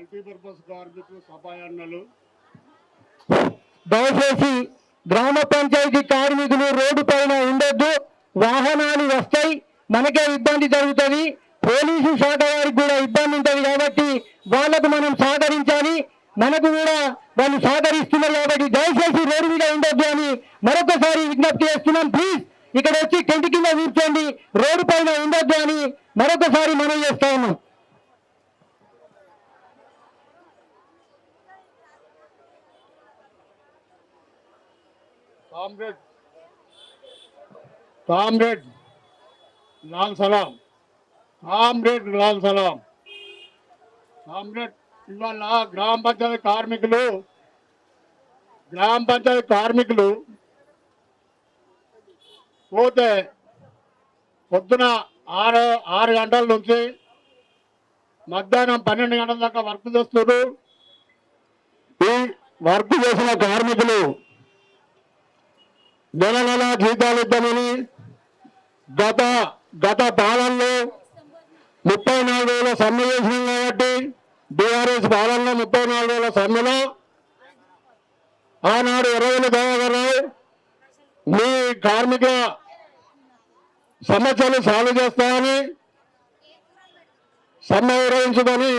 Multipurpose కార్మికులు సభాయన్నలు దయచేసి గ్రామ పంచాయతీ కార్మికులు రోడ్డు పైన ఉండొద్దు. వాహనాలు వస్తాయి, మనకే ఇబ్బంది జరుగుతుంది, పోలీసు శాఖ వారికి కూడా ఇబ్బంది ఉంటుంది. కాబట్టి వాళ్లకు మనం సహకరించాలి, మనకు కూడా వాళ్ళు సహకరిస్తున్నారు. కాబట్టి దయచేసి రోడ్డు మీద ఉండొద్దు అని మరొకసారి విజ్ఞప్తి చేస్తున్నాం. ప్లీజ్ ఇక్కడ వచ్చి టెంట్ కింద కూర్చోండి, రోడ్డు పైన ఉండొద్దు అని మరొకసారి మనం చేస్తా ఉన్నాం. కామ్రేడ్ లాల్ సలాం, కామ్రేడ్ లాల్ సలాం. కామ్రేడ్ ఇవాళ గ్రామ పంచాయతీ కార్మికులు పోతే పొద్దున 6 గంటల నుంచి మధ్యాహ్నం 12 గంటల దాకా వర్క్ చేస్తున్నారు. ఈ వర్క్ చేసిన కార్మికులు నెల నెల జీతాలు ఇద్దామని గత పాలనలో 34 వేల సమ్మె చేసినాం. కాబట్టి బీఆర్ఎస్ పాలనలో 34 వేల సమ్మెలో ఆనాడు ఎర్రవెల్లి దయాకర్రావు మీ కార్మిక సమస్యలు సాల్వ్ చేస్తామని సమ్మె నిర్వహించుకొని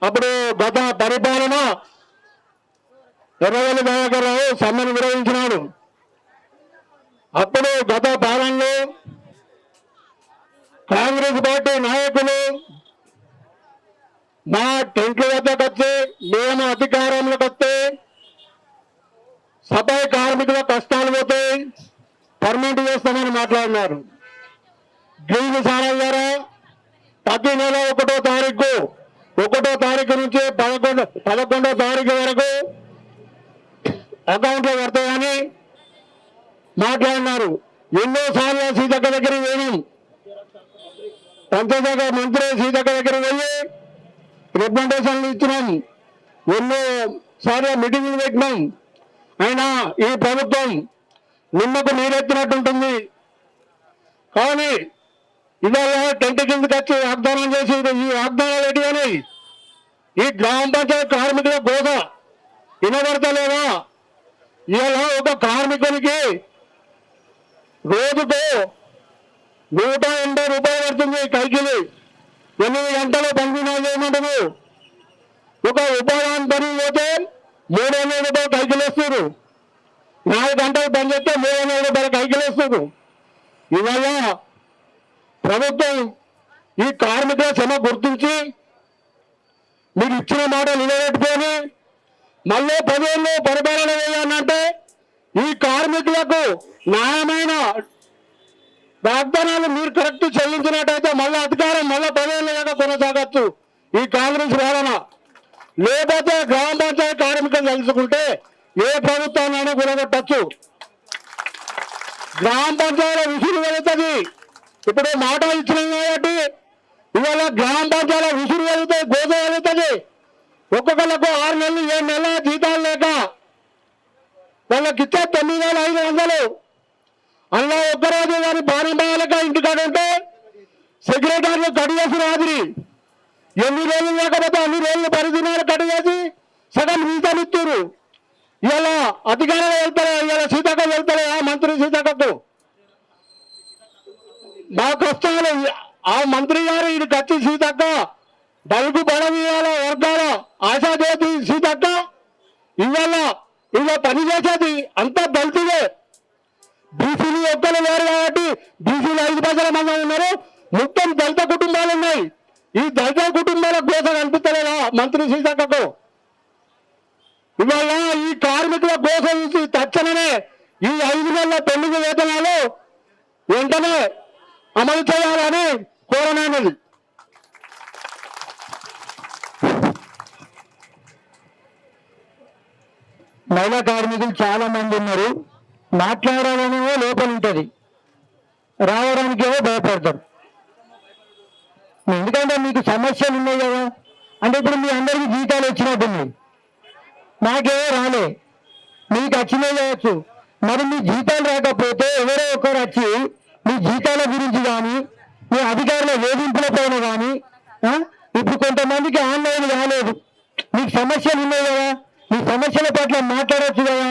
అప్పుడు గత పరిపాలన ఎర్రవెల్లి దయాకర్రావు సమ్మెను నిర్వహించినాడు. అప్పుడు గత పాలనలో కాంగ్రెస్ పార్టీ నాయకులు మా టెంట్ల వద్దకు వచ్చి మేము అధికారంలోకి వస్తే సఫాయి కార్మికుల కష్టాలు పోతే పర్మనెంట్ చేస్తామని మాట్లాడినారు. గ్రీన్ ఛానల్ ద్వారా ప్రతి నెల 1వ తారీఖు నుంచి 11వ తారీఖు వరకు అకౌంట్లో పడతాయని మాట్లాడినారు. ఎన్నోసార్లు సీతక్క దగ్గరికి పోయినాం, పంచాయతీ మంత్రి సీతక్క దగ్గరికి పోయి రిప్రజెంటేషన్లు ఇచ్చినాం, ఎన్నో సార్లు మీటింగ్లు పెట్టినాం. అయినా ఈ ప్రభుత్వం నిమ్మకు నీరెత్తినట్టుంటుంది. కానీ ఇవాళ టెంట్ కిందకి వచ్చి వాగ్దానం చేసి ఈ వాగ్దానాలు ఏంటి అని ఈ గ్రామ పంచాయతీ కార్మికుల గోస వినబడతలేదా? ఇవాళ ఒక కార్మికునికి రోజుకు 180 రూపాయలు పడుతుంది కైకిలి. 8 గంటలు పనిదినాలు చేయమంటారు. ఒక ఉపాధి పని పోతే 300 రూపాయలు కైకిలేస్తారు. 4 గంటలు పని చేస్తే 300 రూపాయలు కైకిలేస్తారు. ఇవాళ ప్రభుత్వం ఈ కార్మికుల శ్రమ గుర్తించి మీరు ఇచ్చిన మాట నిలబెట్టుకొని మళ్ళీ 10 ఏళ్ళు పరిపాలన చేయాలంటే ఈ కార్మికులకు న్యాయమైన వాగ్దానాలు మీరు కరెక్ట్ చెల్లించినట్టయితే మళ్ళీ అధికారం మళ్ళీ 10 ఏళ్ళ దాకా కొనసాగచ్చు ఈ కాంగ్రెస్ పాలన. లేకపోతే గ్రామ పంచాయతీ కార్మికులు తెలుసుకుంటే ఏ ప్రభుత్వాన్ని కూడగొట్టచ్చు. గ్రామ పంచాయతీ విసురు వెళుతుంది. ఇప్పుడు మాట ఇచ్చినాం కాబట్టి ఇవాళ గ్రామ పంచాయతీ విసురు వెళుతుంది, గోస వెళుతుంది. ఒక్కొక్కరికి 6 నెలలు 7 నెలల జీతాలు లేక వాళ్ళకి ఇచ్చే 9,500 అలా ఒక్కరోజు వారి బాణబాలక ఇంటికాడ ఉంటే సెక్రటరీలు కడిగేసిన హాజరీ ఎన్ని రోజులు లేకపోతే అన్ని రోజులు పరిధినాలు కడిగేసి సగం జీతాలు ఇస్తారు. ఇలా అధికారులు వెళ్తారా? ఇలా సీతక్క వెళ్తారా? మంత్రి సీతక్కకు మా కష్టాలు ఆ మంత్రి గారు ఇది వచ్చి సీతక్క బలుగు బలవీయాల వర్గాల ఆశాజ్యోతి సీతక్క ఇవాళ ఇలా పనిచేసేది అంతా దళితులే. బీసీలు ఒక్కరు లేరు కాబట్టి బీసీలు 5% మంది ఉన్నారు. మొత్తం దళిత కుటుంబాలు ఉన్నాయి. ఈ దళిత కుటుంబాల కోసం అనిపిస్తలేదా మంత్రి సీతక్కకు? ఇవాళ ఈ కార్మికుల కోసం చూసి తక్షణమే ఈ 5 నెలల పెళ్లి వేతనాలు వెంటనే అమలు చేయాలని కోరనైనది. మహిళా కార్మికులు చాలా మంది ఉన్నారు. మాట్లాడాలనేమో లోపల ఉంటుంది, రావడానికేమో భయపడతారు. ఎందుకంటే మీకు సమస్యలు ఉన్నాయి కదా. అంటే ఇప్పుడు మీ అందరికీ జీతాలు వచ్చినట్టున్నాయి, నాకేమో రాలే, మీకు వచ్చినాయి కావచ్చు. మరి మీ జీతాలు రాకపోతే ఎవరో ఒకరు వచ్చి మీ జీతాల గురించి కానీ మీ అధికారుల వేధింపుల పైన కానీ ఇప్పుడు కొంతమందికి ఆన్లైన్ కాలేదు. మీకు సమస్యలు ఉన్నాయి కదా, మీ సమస్యల పట్ల మాట్లాడవచ్చు కదా,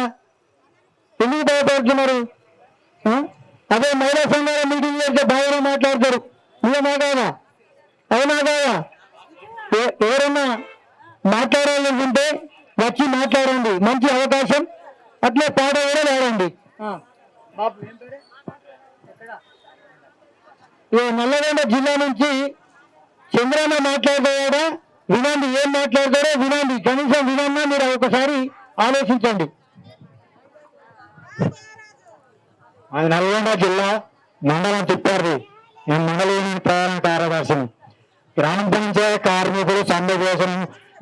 ఎందుకు భయపడుతున్నారు? అదే మహిళా సంఘాల మీటింగ్ చేస్తే బాగా మాట్లాడతారు. నిజమా కాదా? అవునా కాదా? ఎవరన్నా మాట్లాడాలనుకుంటే వచ్చి మాట్లాడండి, మంచి అవకాశం. అట్లే పాట కూడా పాడండి. నల్లగొండ జిల్లా నుంచి చంద్రన్న మాట్లాడతాడా? వినండి, ఏం మాట్లాడతారో వినండి, కనీసం వినన్నా మీరు ఒకసారి ఆలోచించండి. అది నల్గొండ జిల్లా మండలం తిప్పారు. నేను మండలం ప్రధాన కార్యదర్శిని. గ్రామ పంచాయతీ కార్మికులు సమ్మె కోసం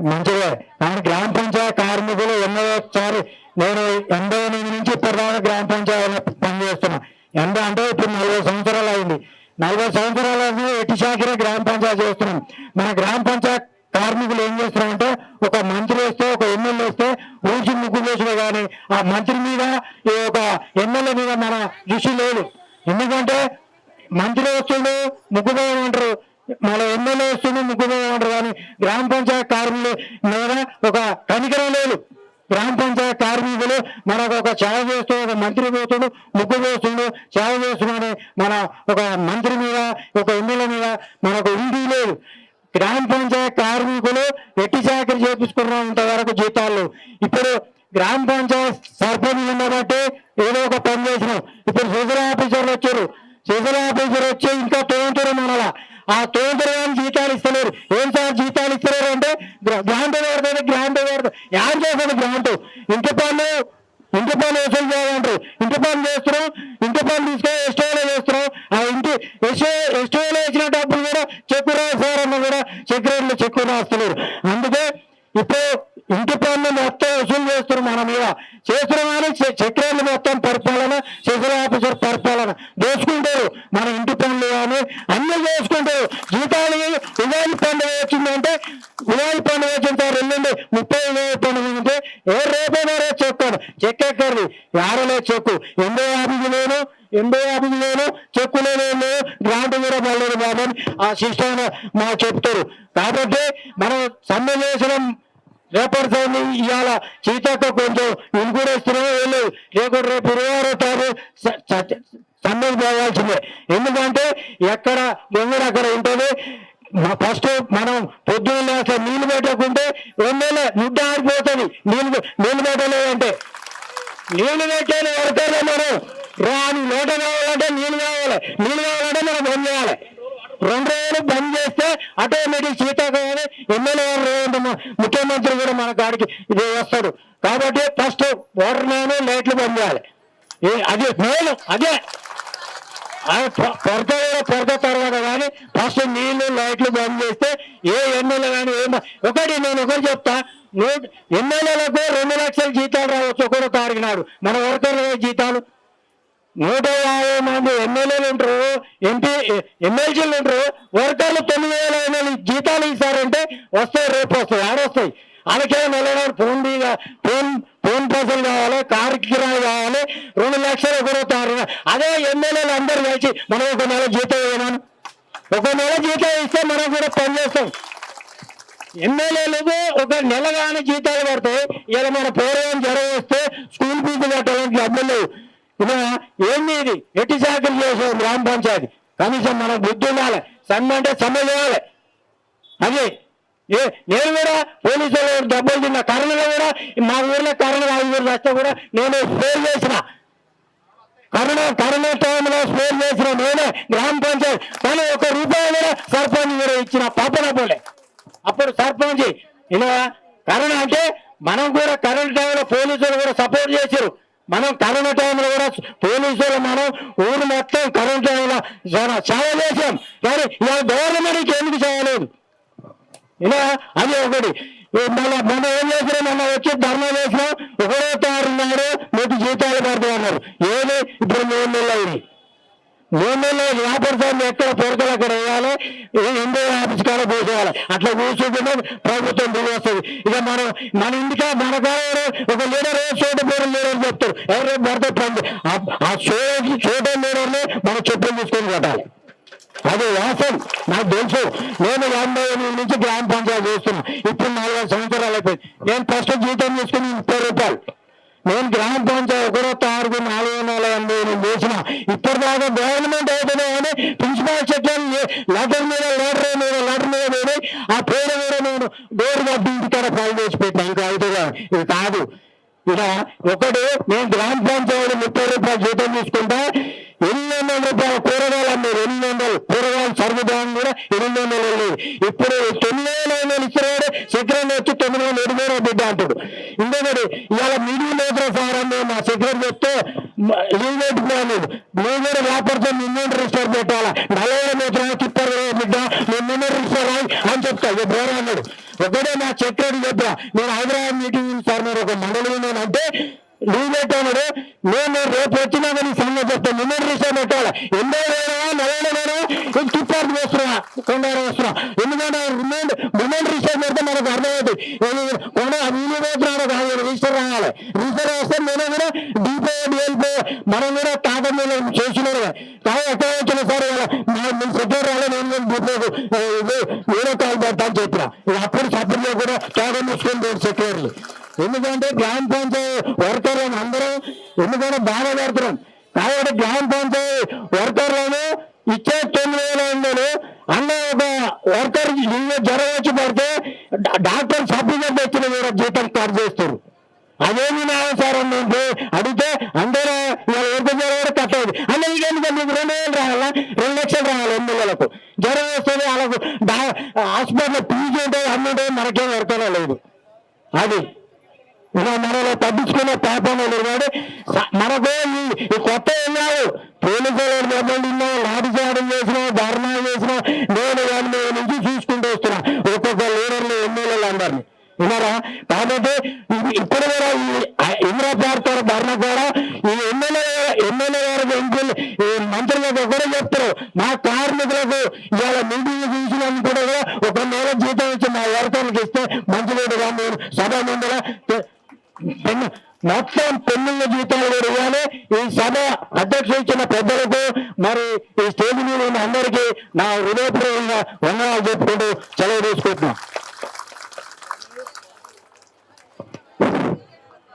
మంచిదే, కానీ గ్రామ పంచాయతీ కార్మికులు ఎన్నోసారి నేను 89 నుంచి ఇప్పటిదాకా గ్రామ పంచాయతీలో పనిచేస్తున్నా. అంటే ఇప్పుడు 40 సంవత్సరాలు అయింది. 40 సంవత్సరాలు ఎట్టి శాఖరే గ్రామ పంచాయతీ చేస్తున్నాం. మన గ్రామ పంచాయతీ కార్మికులు ఏం చేస్తున్నారంటే, ఒక మంత్రి వస్తే, ఒక ఎమ్మెల్యే వస్తే ఊచి ముగ్గు వేసినా కానీ ఆ మంత్రి మీద ఈ ఒక ఎమ్మెల్యే మీద మన దృష్టి లేదు. ఎందుకంటే మంత్రి వస్తుండే ముగ్గు వేయమంటారు, మన ఎమ్మెల్యే వస్తుండే ముగ్గు వేయమంటారు, కానీ గ్రామ పంచాయతీ కార్మికులు మీద ఒక కనికరం లేదు. గ్రామ పంచాయతీ కార్మికులు మనకు ఒక సేవ చేస్తూ, ఒక మంత్రి పోతుడు ముగ్గు వేస్తుండు, సేవ చేస్తున్నాడు, మన ఒక మంత్రి మీద, ఒక ఎమ్మెల్యే మీద మనకు ఇంటి లేదు. గ్రామ పంచాయతీ కార్మికులు ఎట్టి చాకరీ చేపించుకున్నంత వరకు జీతాలు. ఇప్పుడు గ్రామ పంచాయతీ సర్పంచ్ ఉండబట్టి ఏదో ఒక పని చేసినాం. ఇప్పుడు సోషల్ ఆఫీసర్లు వచ్చారు, సోషల్ ఆఫీసర్ వచ్చి ఇంకా తోంతురు మనలా. ఆ తోంతురు కానీ జీతాలు ఇస్తలేరు. ఏం సార్ జీతాలు ఇస్తలేరు అంటే, గ్రాంట్ పడుతుంది, గ్రాంట్ పడుతుంది. యాడ్ చేశాడు గ్రాంట్. ఇంటి పనులు వసూలు చేయాలంటారు. ఇంటి పనులు చేస్తున్నాం, ఇంటి పనులు తీసుకొని ఎస్టీఓలో చేస్తున్నాం. ఆ ఇంటి ఎస్టీఓలో వేసిన డబ్బులు కూడా చెక్కు రాస్తారన్న కూడా సెక్రటరీలు చెక్కు రాస్తున్నారు. అందుకే ఇప్పుడు ఇంటి పనులు మొత్తం వసూలు చేస్తున్నారు మన మీద. చేస్తున్నాం కానీ సెక్రటరీలు మొత్తం పరిపాలన, సెక్రటరీ ఆఫీసర్ పరిపాలన దోచుకుంటారు. మన ఇంటి పనులు కానీ అన్ని చేసుకుంటారు. జీతాలు ఉగాది పండుగ వచ్చిందంటే, ఉగాది పండుగ వచ్చిన తర్వాత 30 పండుగ ఉంటే ఏ రేపైనా రేపు చెక్కాను, చెక్కెక్కర్ది యాడలే చెక్కు. 85 లేను, చెక్కులే లేదు, గ్రాంట్ కూడా పడలేదు బాబు ఆ సిస్టమ్ మాకు చెప్తారు. కాబట్టి మనం సమ్మె చేసిన రేపటి ఇవాళ చీతక్క కొంచెం ఇన్కూరేస్తున్నామో వెళ్ళలేదు, లేకపోతే రేపు 26వ తారీఖు సమ్మెకు పోవాల్సిందే. ఎందుకంటే ఎక్కడ దొంగలు అక్కడ ఉంటుంది. ఫస్ట్ మనం పొద్దున్న అసలు నీళ్లు పెట్టకుంటే 2 నెలలు ముద్ద ఆడిపోతుంది. నీళ్లు పెట్టలేదంటే నీళ్లు పెట్టేది వరకలే. మనం రాని లోట కావాలంటే నీళ్లు కావాలంటే మనం బంద్ చేయాలి. 2 రోజులు బంద్ చేస్తే ఆటోమేటిక్ సీతాకాయని ఎమ్మెల్యే ముఖ్యమంత్రి కూడా మన కాడికి ఇది వస్తాడు. కాబట్టి ఫస్ట్ వాటర్ మ్యాన్ లైట్లు బంద్ చేయాలి. అది మెయిన్. అదే పొరత తర్వాత కానీ ఫస్ట్ నీళ్లు లైట్లు బంద్ చేస్తే ఏ ఎమ్మెల్యే కానీ నేను ఒకటి చెప్తా, ఎమ్మెల్యేలకు 2 లక్షల జీతాలు రావచ్చు 1వ తారీఖు నాడు. మన వర్కర్ల జీతాలు 150 మంది ఎమ్మెల్యేలు ఉంటారు, ఎమ్మెల్సీలు ఉంటారు, వర్కర్లు 9,000 జీతాలు ఇస్తారంటే వస్తాయి, రేపు వస్తాయి, ఆడొస్తాయి. అలాగే నెలవాడు ఫోన్ పైసలు కావాలి, కారు కిరాయి కావాలి, 2 లక్షలు 1వ తారీఖు. అదే ఎమ్మెల్యేలు అందరూ కలిసి మనం 1 నెల జీతం వేయమని, 1 నెల జీతం ఇస్తే మనం కూడా పనిచేస్తాం. ఎమ్మెల్యేలకు 1 నెల కానీ జీతాలు పడతాయి. ఇలా మన పూర్వం జ్వరం వస్తే స్కూల్ ఫీజు కట్టాలని డబ్బులు లేవు. ఇలా ఏంది ఇది ఎట్టి చాకరీ చేసాం గ్రామ పంచాయతీ. కనీసం మనం బుద్ధి ఉండాలి. సమ్మె అంటే సమ్మె చేయాలి. అదే నేను కూడా పోలీసులు డబ్బులు తిన్నా. కరోనాలో కూడా మా ఊర్లో కరోనా 5 వస్తే కూడా నేను స్ప్రే చేసిన. కరోనా టైంలో స్ప్రే చేసిన నేనే గ్రామ పంచాయతీ. కానీ 1 రూపాయి కూడా సర్పంచ్ కూడా ఇచ్చిన పాపన పోలే. అప్పుడు సర్పంచ్ ఇలా కరోనా అంటే మనం కూడా కరోనా టైంలో పోలీసులు కూడా సపోర్ట్ చేశారు. మనం కరోనా టైంలో కూడా పోలీసులు మనం ఊరు మొత్తం కరోనా టైంలో సేవ చేసాం. కానీ ఇలా గవర్నమెంట్కి ఎందుకు చేయలేదు? ఇలా అది ఒకటి. మనం ఏం చేసినాం, మొన్న వచ్చి ధర్నా చేసినాం. 1వ తారీఖు నాడు మీకు జీతాలు పడతాయి అన్నారు. ఏది ఇప్పుడు 3 నెలలు అయింది. 3 నెలలు వ్యాపార సంఘం ఎక్కడ పొరకలు అక్కడ వేయాలి, ఎందో ఆఫీస్ కాడ పోసేయాలి. అట్లా కూర్చుంటే ప్రభుత్వం దిగి వస్తుంది. ఇక మన ఇంటికా మన కాడ ఒక లీడర్ చోట పేరు లీడర్ చెప్తారు, ఎవరు పడితే ఆ చోట లీడర్ని మనం చెప్పులు తీసుకొని కట్టాలి. అది వాస్తవం, నాకు తెలుసు. నేను 88 నుంచి గ్రామ పంచాయతీ చేస్తున్నా, ఇప్పుడు 4 సంవత్సరాలు అయిపోయింది. నేను ఫస్ట్ జీతం తీసుకుని 30 రూపాయలు. నేను గ్రామ పంచాయతీ 1 తారీఖు 488 చేసిన. ఇప్పటిదాకా గవర్నమెంట్ అవుతుంది కానీ ప్రిన్సిపాల్ సెక్రటరీ లెటర్ మీద పోయిన ఆ పేరు మీద నేను డోర్ కట్టి ఇంటికాడ ఫైల్ చేసి పెట్టినా. ఇంకా అవుతుందా? ఇది కాదు. ఇక ఒకటి, నేను గ్రామ పంచాయతీ 30 రూపాయలు జీతం తీసుకుంటా, 800 రూపాయల కూరగాయలు అన్నారు. 800 కూరగాయలు సర్వదానం కూడా 800 వెళ్ళేది. ఇప్పుడు 9,000 ఇచ్చినాడు సెక్రటరీ వచ్చి 9,700 బిడ్డ అంటాడు. ఇంకొకటి, ఇవాళ మిడిల్ మేత్ర సార్ అని మా సెక్రటరీ చెప్తే లీవ్ పెట్టుకున్నాను. నువ్వు కూడా వ్యాపారం నిన్నటి రిజిస్టర్ పెట్టాలా, 40 మేత్ర తిప్పారు బిడ్డ, నేను నిన్నటి రిజిస్టర్ అని చెప్తా. ఇక బోరా అన్నాడు. ఒకటే నా సెక్రటరీ చెప్పా, నేను హైదరాబాద్ మీటింగ్ సార్ మీరు ఒక మండలి అంటే లీవ్ పెట్టాడు. నేను రేపు వచ్చినా కానీ సంగతి చెప్తాను, నిన్నటి రిజిస్టర్ పెట్టాలా, 80,000 తిప్పారు వేస్తున్నా, కొండారు వేస్తున్నా. ఎందుకంటే నిన్నటి రిజిస్టర్ పెడితే మనకు అర్థమవుతుంది. వీలు పోతున్నాడు కాదు, రిజిస్టర్ రావాలి. రిజిస్టర్ వేస్తే నేను కూడా డీపో డిఎల్పో మనం కూడా తాత మీద చేసినాడు. కానీ ఎక్కడ వచ్చిన సార్ సెక్రటరీ రాలే, నేను డీపోకు వేరే కాల్ పెడతా అని చెప్పిన. అప్పుడు సభ్యుల్లో కూడా తాగం తీసుకుని సెక్రటరీ. ఎందుకంటే గ్రామ పంచాయతీ వర్కర్లను అందరం ఎందుకంటే బాగా పెడుతున్నాం. కాబట్టి గ్రామ పంచాయతీ వర్కర్లను ఇచ్చే 9,000 అన్న ఒక వర్కర్ జ్వరం వచ్చి పడితే డాక్టర్ సర్టిఫికేట్ తెచ్చిన వేరే జీతం కట్ చేస్తారు. అదేమి న్యాయం సార్ అని అడిగితే అందరూ ఇవాళ ఎవరికి జ్వరం కూడా కట్ అయింది అన్న. ఎందుకంటే మీకు 2,000 రావాలా, 2 లక్షలు రావాలి. ఎమ్మెల్యేలకు జ్వరం వస్తుంది, వాళ్ళకు హాస్పిటల్ ఫీజు ఉంటుంది, అన్నీ ఉంటుంది, మనకేం వర్కర్ లేదు. అది ఇలా మనలో తగ్గించుకునే పాపం లేదు. కానీ మనకు ఈ కొత్త ఏం కాదు. పోలీసులు దెబ్బలు లాఠీ చాడం చేసినా, ధర్నా చేసినా నేను 80 నుంచి చూసుకుంటూ వస్తున్నా ఒక్కొక్క లీడర్లు ఎమ్మెల్యేలు అందరినీ విన్నారా. కాబట్టి ఇప్పుడు కూడా ఈ ఇందిరా పార్క్ ధర్నా కూడా ఈ ఎమ్మెల్యే గారికి ఎంపీలు మంత్రులకు కూడా చెప్తారు, మా కార్మికులకు ఇవాళ మీటింగ్ చూసినందుకు కూడా 1 నెల జీతం ఇచ్చి మా వర్కర్లకు ఇస్తే మంచిది. కానీ సభ ముందర మొత్తం పెన్నుల జీతాలు కూడా ఇవ్వాలి. ఈ సభ అధ్యక్షులు ఇచ్చిన పెద్దలకు మరి ఈ స్టేజ్ మీద ఉన్న అందరికీ నా హృదయపూర్వకంగా వందనాలు చెప్పుకుంటూ సెలవు తీసుకుంటున్నాం.